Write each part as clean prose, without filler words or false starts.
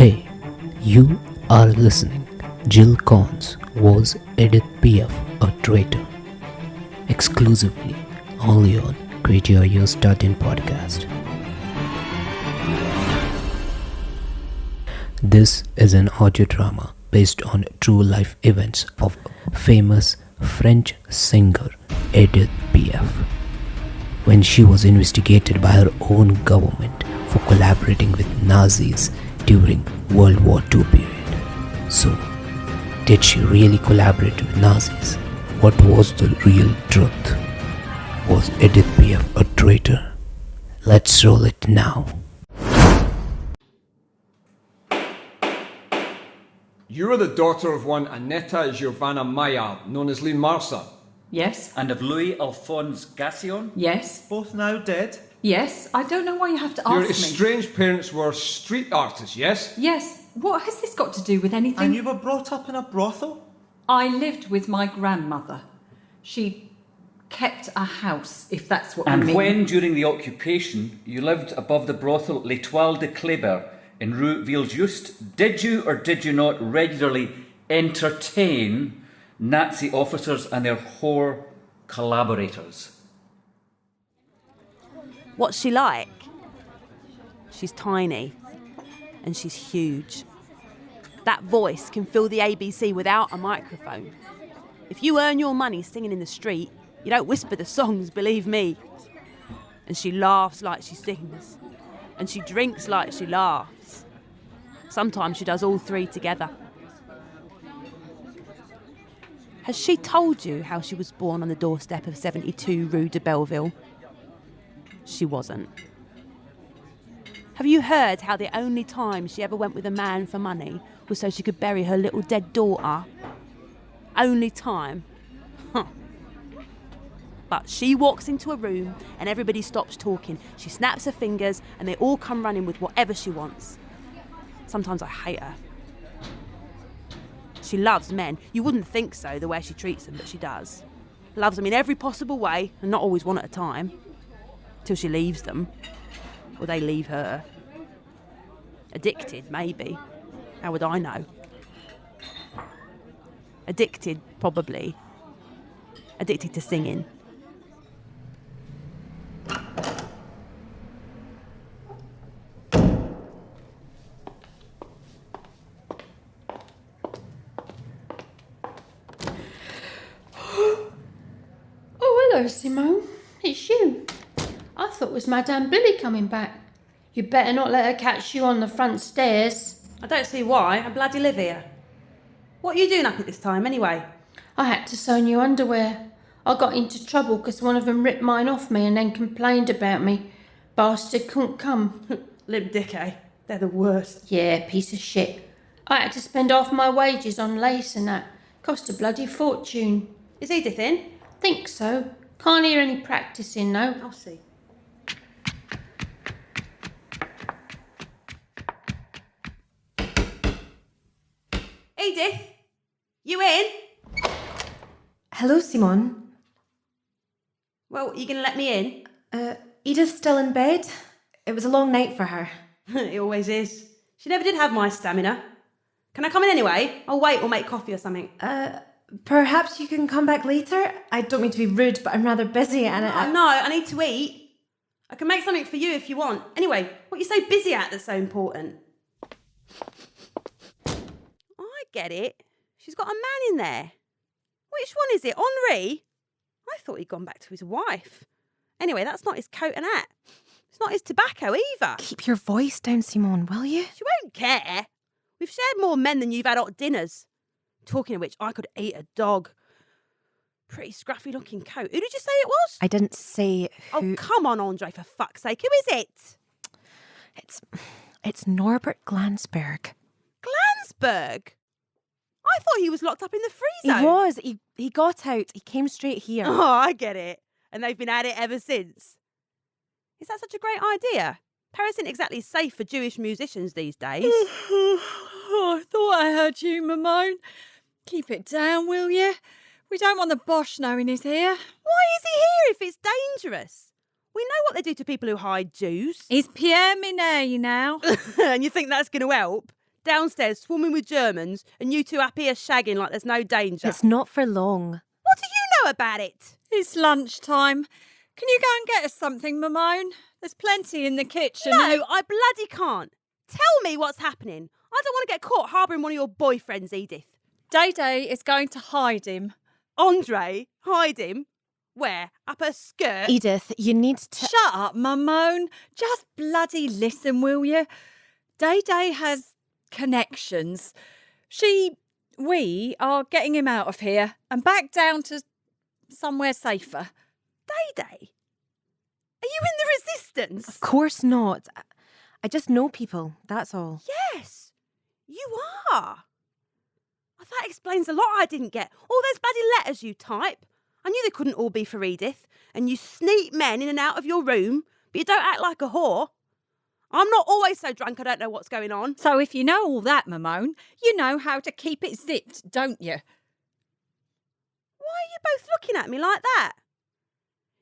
Hey, you are listening. Jill Korn's Was Edith PIAF a Traitor? Exclusively only on Create Your Ears podcast. This is an audio drama based on true life events of famous French singer Edith PIAF when she was investigated by her own government for collaborating with Nazis during World War II period. So, did she really collaborate with Nazis? What was the real truth? Was Edith PIAF a traitor? Let's roll it now. You are the daughter of one Annetta Giovanna Maillard, known as Lynn Marsa. Yes. And of Louis Alphonse Gassion? Yes. Both now dead? Yes. I don't know why you have to Your ask me. estranged parents were street artists, yes? Yes. What has this got to do with anything? And you were brought up in a brothel? I lived with my grandmother. She kept a house, if that's what you And mean. when, during the occupation, you lived above the brothel L'Étoile de Kléber in Rue Villejuste, did you or did you not regularly entertain Nazi officers and their whore collaborators? What's she like? She's tiny and she's huge. That voice can fill the ABC without a microphone. If you earn your money singing in the street, you don't whisper the songs, believe me. And she laughs like she sings. And she drinks like she laughs. Sometimes she does all three together. Has she told you how she was born on the doorstep of 72 Rue de Belleville? She wasn't. Have you heard how the only time she ever went with a man for money was so she could bury her little dead daughter? Only time. Huh. But she walks into a room and everybody stops talking. She snaps her fingers and they all come running with whatever she wants. Sometimes I hate her. She loves men. You wouldn't think so, the way she treats them, but she does. Loves them in every possible way, and not always one at a time. Till she leaves them. Or they leave her. Addicted, maybe. How would I know? Addicted, probably. Addicted to singing. Hello, Simone. It's you. I thought it was Madame Billy coming back. You better not let her catch you on the front stairs. I don't see why. I bloody live here. What are you doing up at this time, anyway? I had to sew new underwear. I got into trouble because one of them ripped mine off me and then complained about me. Bastard couldn't come. Limp dick, eh? They're the worst. Yeah, piece of shit. I had to spend half my wages on lace and that. Cost a bloody fortune. Is Edith in? Think so. Can't hear any practicing, though. I'll see. Edith? You in? Hello, Simone. Well, are you going to let me in? Edith's still in bed. It was a long night for her. It always is. She never did have my stamina. Can I come in anyway? I'll wait or make coffee or something. Perhaps you can come back later? I don't mean to be rude, but I'm rather busy and No, I need to eat. I can make something for you if you want. Anyway, what are you so busy at that's so important? I get it. She's got a man in there. Which one is it? Henri? I thought he'd gone back to his wife. Anyway, that's not his coat and hat. It's not his tobacco either. Keep your voice down, Simone, will you? She won't care. We've shared more men than you've had hot dinners. Talking of which, I could eat a dog. Pretty scruffy looking coat. Who did you say it was? I didn't say who... Oh, come on, Andre, for fuck's sake. Who is it? It's Norbert Glansberg. Glansberg? I thought he was locked up in the freezer. He was. He got out. He came straight here. Oh, I get it. And they've been at it ever since. Is that such a great idea? Paris isn't exactly safe for Jewish musicians these days. Oh, I thought I heard you, Mamone. Keep it down, will you? We don't want the Bosch knowing he's here. Why is he here if it's dangerous? We know what they do to people who hide Jews. He's Pierre Minet now. And you think that's going to help? Downstairs swarming with Germans and you two up here shagging like there's no danger. It's not for long. What do you know about it? It's lunchtime. Can you go and get us something, Mamone? There's plenty in the kitchen. No, I bloody can't. Tell me what's happening. I don't want to get caught harbouring one of your boyfriends, Edith. Day is going to hide him. Andre, hide him. Where? Up her skirt? Edith, you need to... Shut up, Mamone. Just bloody listen, will you? Day has connections. We are getting him out of here and back down to somewhere safer. Day? Are you in the resistance? Of course not. I just know people, that's all. Yes, you are. Well, that explains a lot I didn't get. All those bloody letters you type. I knew they couldn't all be for Edith. And you sneak men in and out of your room, but you don't act like a whore. I'm not always so drunk I don't know what's going on. So if you know all that, Mamone, you know how to keep it zipped, don't you? Why are you both looking at me like that?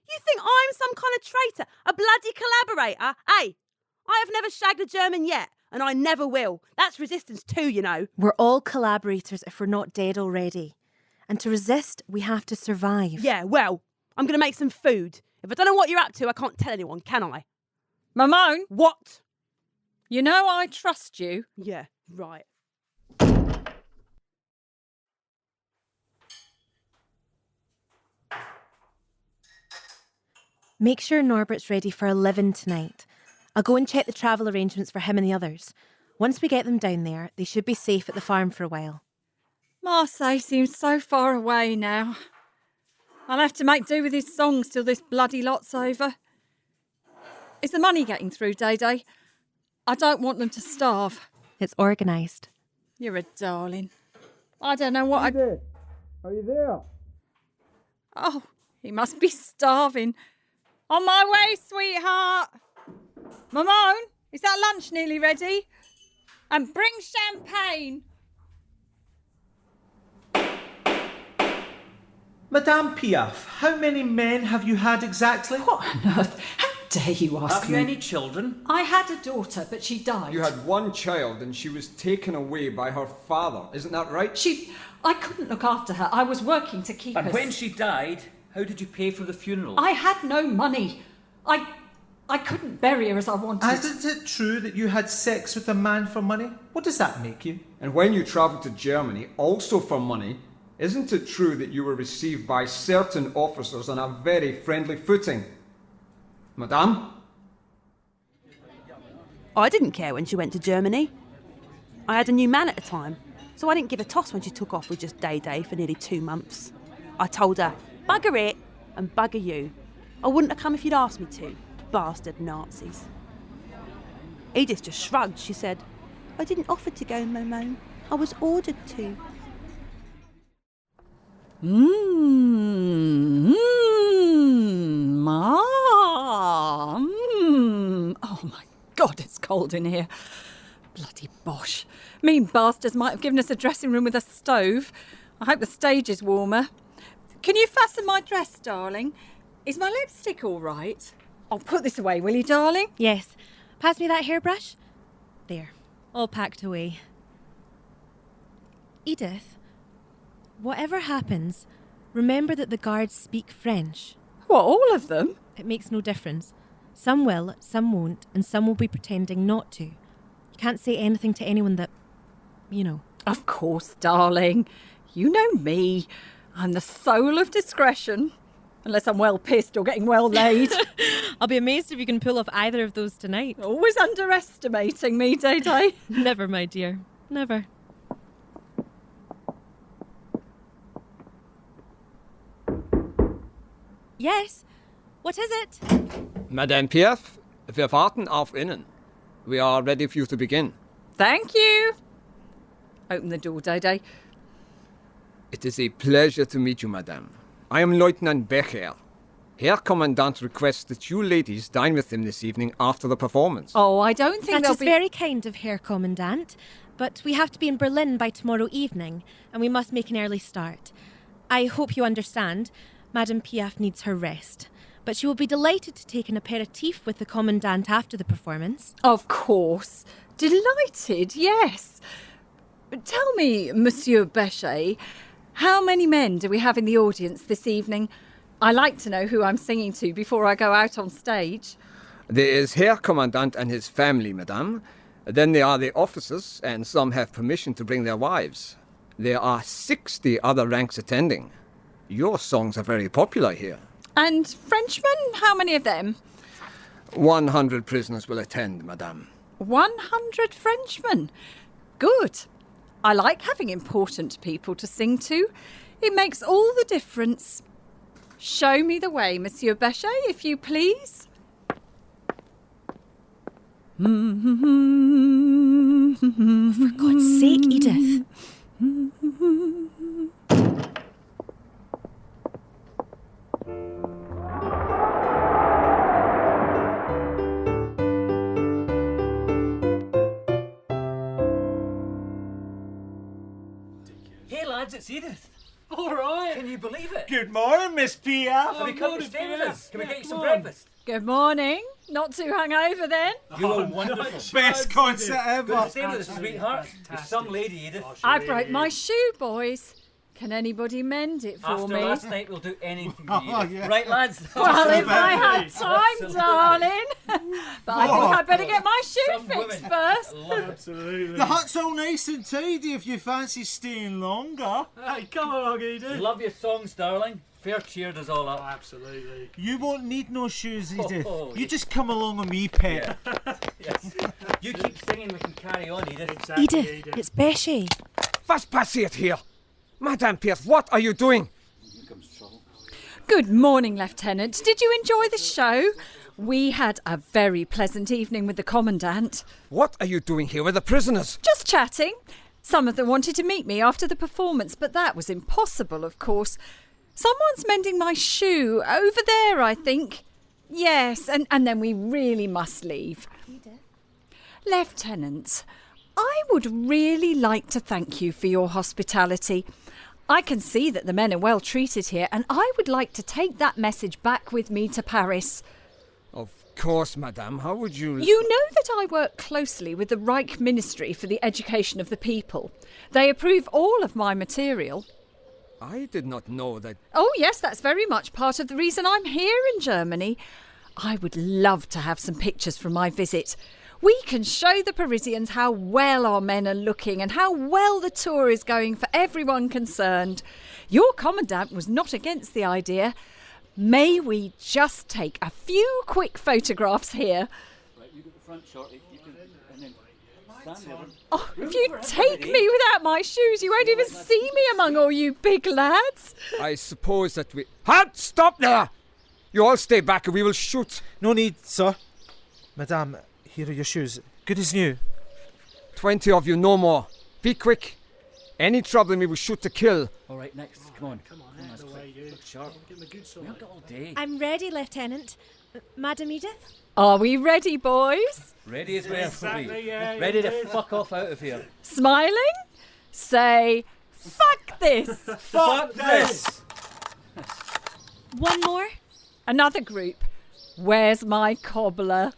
You think I'm some kind of traitor, a bloody collaborator? Hey, I have never shagged a German yet, and I never will. That's resistance too, you know. We're all collaborators if we're not dead already. And to resist, we have to survive. Yeah, well, I'm going to make some food. If I don't know what you're up to, I can't tell anyone, can I? Mamone? What? You know I trust you. Yeah, right. Make sure Norbert's ready for 11 tonight. I'll go and check the travel arrangements for him and the others. Once we get them down there, they should be safe at the farm for a while. Marseille seems so far away now. I'll have to make do with his songs till this bloody lot's over. Is the money getting through, Day? I don't want them to starve. It's organised. You're a darling. I don't know what Are you there? Oh, he must be starving. On my way, sweetheart. Mamone, is that lunch nearly ready? And bring champagne. Madame PIAF, how many men have you had exactly? What on earth? How dare you ask Have me? you any children? I had a daughter, but she died. You had one child and she was taken away by her father. Isn't that right? I couldn't look after her. I was working to keep And her. when she died, how did you pay for the funeral? I had no money. I couldn't bury her as I wanted. Isn't it true that you had sex with a man for money? What does that make you? And when you travelled to Germany, also for money, isn't it true that you were received by certain officers on a very friendly footing? Madame? I didn't care when she went to Germany. I had a new man at the time, so I didn't give a toss when she took off with just Day for nearly 2 months. I told her, bugger it and bugger you. I wouldn't have come if you'd asked me to, bastard Nazis. Edith just shrugged. She said, I didn't offer to go, Mamone. I was ordered to. Oh my God, it's cold in here. Bloody bosh. Mean bastards might have given us a dressing room with a stove. I hope the stage is warmer. Can you fasten my dress, darling? Is my lipstick all right? I'll put this away, will you, darling? Yes. Pass me that hairbrush. There. All packed away. Edith, whatever happens, remember that the guards speak French. What, all of them? It makes no difference. Some will, some won't, and some will be pretending not to. You can't say anything to anyone that, you know. Of course, darling. You know me. I'm the soul of discretion. Unless I'm well pissed or getting well laid. I'll be amazed if you can pull off either of those tonight. Always underestimating me, Day. Never, my dear. Never. Yes? What is it? Madame PIAF, wir warten auf Ihnen. We are ready for you to begin. Thank you. Open the door, Day. It is a pleasure to meet you, Madame. I am Lieutenant Becher. Herr Commandant requests that you ladies dine with him this evening after the performance. Oh, I don't think That is very kind of Herr Commandant, but we have to be in Berlin by tomorrow evening, and we must make an early start. I hope you understand. Madame PIAF needs her rest, but she will be delighted to take an aperitif with the Commandant after the performance. Of course. Delighted, yes. Tell me, Monsieur Bechet, how many men do we have in the audience this evening? I like to know who I'm singing to before I go out on stage. There is Herr Commandant and his family, madame. Then there are the officers, and some have permission to bring their wives. There are 60 other ranks attending. Your songs are very popular here. And Frenchmen, how many of them? 100 prisoners will attend, madame. 100 Frenchmen. Good. I like having important people to sing to. It makes all the difference. Show me the way, Monsieur Bechet, if you please. For God's sake, Edith. Hey lads, it's Edith. All right. Can you believe it? Good morning, Miss PIAF. Have you come to stay with us? Can we get you some breakfast? Good morning. Not too hungover then? You were wonderful. Best concert ever. Good to stay with us, sweetheart. You're some lady, Edith. I broke my shoe, boys. Can anybody mend it for After me? last night, we'll do anything for you. Right, lads? Well, if I had time, darling. But I think I'd better get my shoe Some fixed women first. Absolutely. The hut's all nice and tidy if you fancy staying longer. Hey, come along, Edith. Love your songs, darling. Fair cheered us all up. Absolutely. You won't need no shoes, Edith. Oh, You just come along with me, pet. Yes. You keep singing, we can carry on, Edith. Exactly, Edith, it's Bechet. Was passiert hier? Madame Pierce, what are you doing? Good morning, Lieutenant. Did you enjoy the show? We had a very pleasant evening with the Commandant. What are you doing here with the prisoners? Just chatting. Some of them wanted to meet me after the performance, but that was impossible, of course. Someone's mending my shoe over there, I think. Yes, and then we really must leave. Lieutenant, I would really like to thank you for your hospitality. I can see that the men are well treated here, and I would like to take that message back with me to Paris. Of course, madame. How would you... You know that I work closely with the Reich Ministry for the Education of the People. They approve all of my material. I did not know that... Oh, yes, that's very much part of the reason I'm here in Germany. I would love to have some pictures from my visit. We can show the Parisians how well our men are looking and how well the tour is going for everyone concerned. Your Commandant was not against the idea. May we just take a few quick photographs here? Right, you got the front shot. You can, and then stand there. Oh, if you take me without my shoes, you won't even see me among all you big lads. I suppose that we... Halt! Stop there! You all stay back and we will shoot. No need, sir. Madame, here are your shoes. Good as new. 20 of you, no more. Be quick. Any trouble and we will shoot to kill. All right, next. Come on. Come on, hands away, you. Look sharp. Give him a good song. We haven't got all day. I'm ready, Lieutenant. Madam Edith? Are we ready, boys? Ready as we are for Exactly, yeah, Ready to indeed. fuck off out of here. Smiling? Say, fuck this. Fuck this! One more? Another group. Where's my cobbler?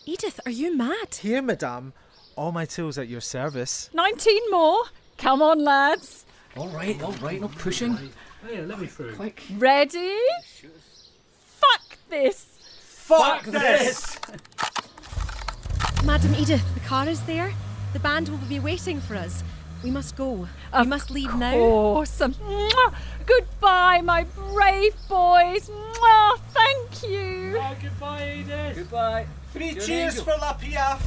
Edith, are you mad? Here, madame. All my tools at your service. 19 more. Come on, lads. All right, no pushing. Hey, let me through. Quick. Ready? Fuck this. Fuck this! Madam Edith, the car is there. The band will be waiting for us. We must go. We must leave now. Awesome. Mwah. Goodbye, my brave boys. Mwah. Thank you. Oh, goodbye, Edith. Goodbye. 3 You're an cheers angel. for La PIAF.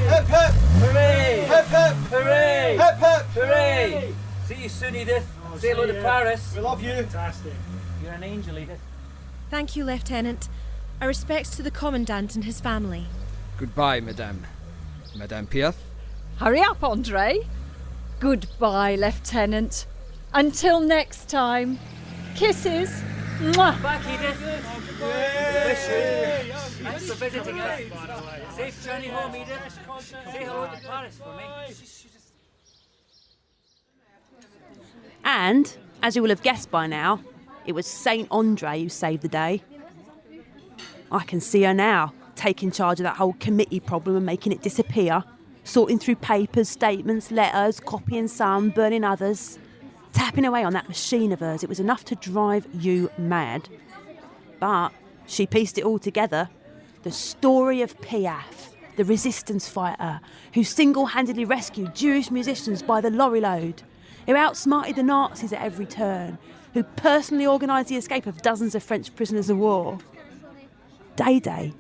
Hip hip. Hooray! Hip hip. Hooray! Hip hip. Hooray! See you soon, Edith. Say hello see to ya. Paris. We love you. Fantastic. You're an angel, Edith. Thank you, Lieutenant. Our respects to the Commandant and his family. Goodbye, madame. Madame Pierce? Hurry up, Andre. Goodbye, Lieutenant. Until next time. Kisses. Mwah. Back, Edith. Miss you. Thanks for visiting us. Safe journey home, Edith. Say hello to Paris for me. And, as you will have guessed by now, it was Saint Andre who saved the day. I can see her now, taking charge of that whole committee problem and making it disappear. sorting through papers, statements, letters, copying some, burning others. Tapping away on that machine of hers, it was enough to drive you mad. But she pieced it all together. The story of PIAF, the resistance fighter who single-handedly rescued Jewish musicians by the lorry load, who outsmarted the Nazis at every turn, who personally organised the escape of dozens of French prisoners of war. Day,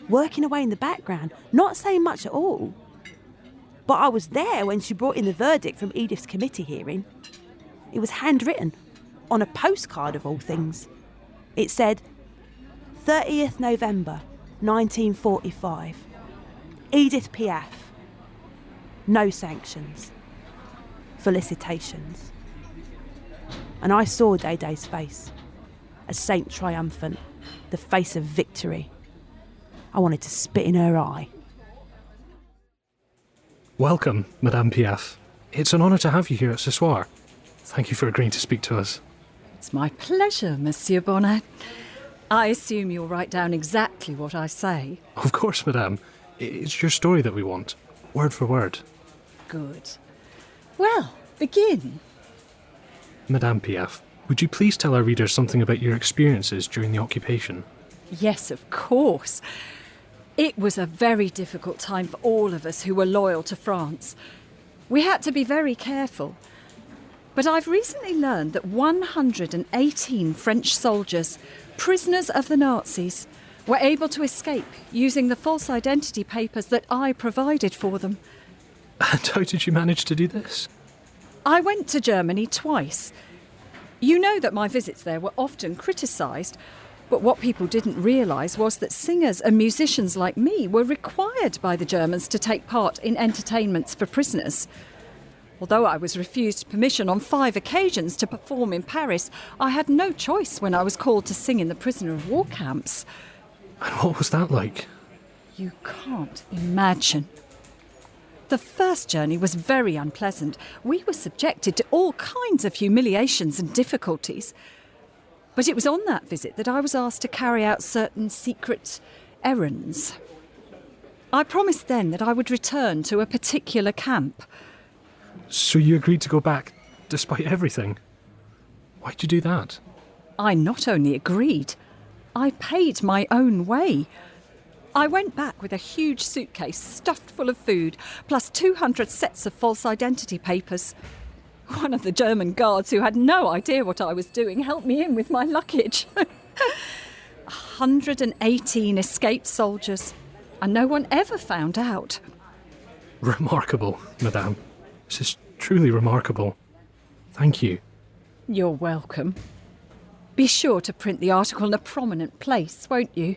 working away in the background, not saying much at all. But I was there when she brought in the verdict from Edith's committee hearing. It was handwritten, on a postcard of all things. It said, 30th November, 1945. Edith PIAF. No sanctions. Felicitations. And I saw Day's face, a saint triumphant, the face of victory. I wanted to spit in her eye. Welcome, Madame PIAF. It's an honour to have you here at ce soir. Thank you for agreeing to speak to us. It's my pleasure, Monsieur Bonnet. I assume you'll write down exactly what I say. Of course, Madame. It's your story that we want, word for word. Good. Well, begin. Madame PIAF, would you please tell our readers something about your experiences during the occupation? Yes, of course. It was a very difficult time for all of us who were loyal to France. We had to be very careful. But I've recently learned that 118 French soldiers, prisoners of the Nazis, were able to escape using the false identity papers that I provided for them. And how did you manage to do this? I went to Germany twice. You know that my visits there were often criticised, but what people didn't realise was that singers and musicians like me were required by the Germans to take part in entertainments for prisoners. Although I was refused permission on 5 occasions to perform in Paris, I had no choice when I was called to sing in the prisoner of war camps. And what was that like? You can't imagine. The first journey was very unpleasant. We were subjected to all kinds of humiliations and difficulties. But it was on that visit that I was asked to carry out certain secret errands. I promised then that I would return to a particular camp. So you agreed to go back, despite everything? Why'd you do that? I not only agreed, I paid my own way. I went back with a huge suitcase stuffed full of food, plus 200 sets of false identity papers. One of the German guards, who had no idea what I was doing, helped me in with my luggage. 118 escaped soldiers, and no one ever found out. Remarkable, Madame. This is truly remarkable. Thank you. You're welcome. Be sure to print the article in a prominent place, won't you?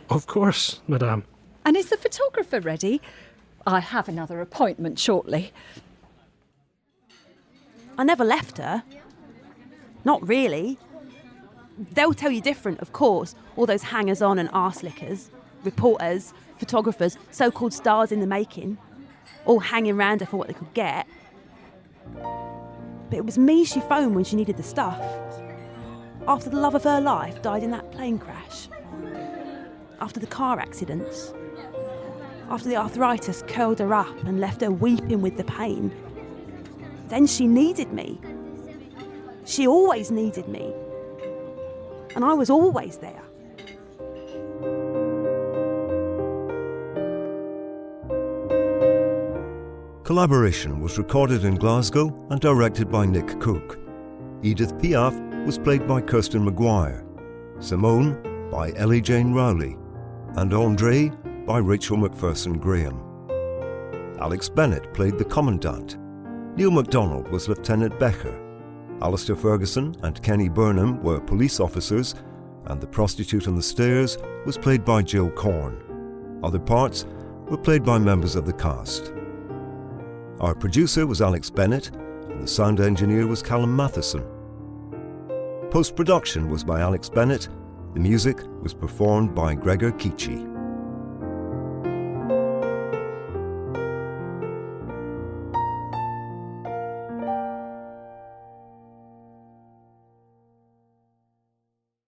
Of course, Madame. And is the photographer ready? I have another appointment shortly. I never left her. Not really. They'll tell you different, of course. All those hangers-on and arse-lickers, reporters, photographers, so-called stars in the making, all hanging round her for what they could get. But it was me she phoned when she needed the stuff. After the love of her life died in that plane crash. After the car accidents. After the arthritis curled her up and left her weeping with the pain. Then she needed me. She always needed me. And I was always there. Collaboration was recorded in Glasgow and directed by Nick Cook. Edith PIAF was played by Kirsten Maguire, Simone by Ellie Jane Rowley, and Andre by Rachel McPherson Graham. Alex Bennett played the Commandant. Neil MacDonald was Lieutenant Becker. Alistair Ferguson and Kenny Burnham were police officers, and the prostitute on the stairs was played by Jill Korn. Other parts were played by members of the cast. Our producer was Alex Bennett, and the sound engineer was Callum Matheson. Post-production was by Alex Bennett. The music was performed by Gregor Kici.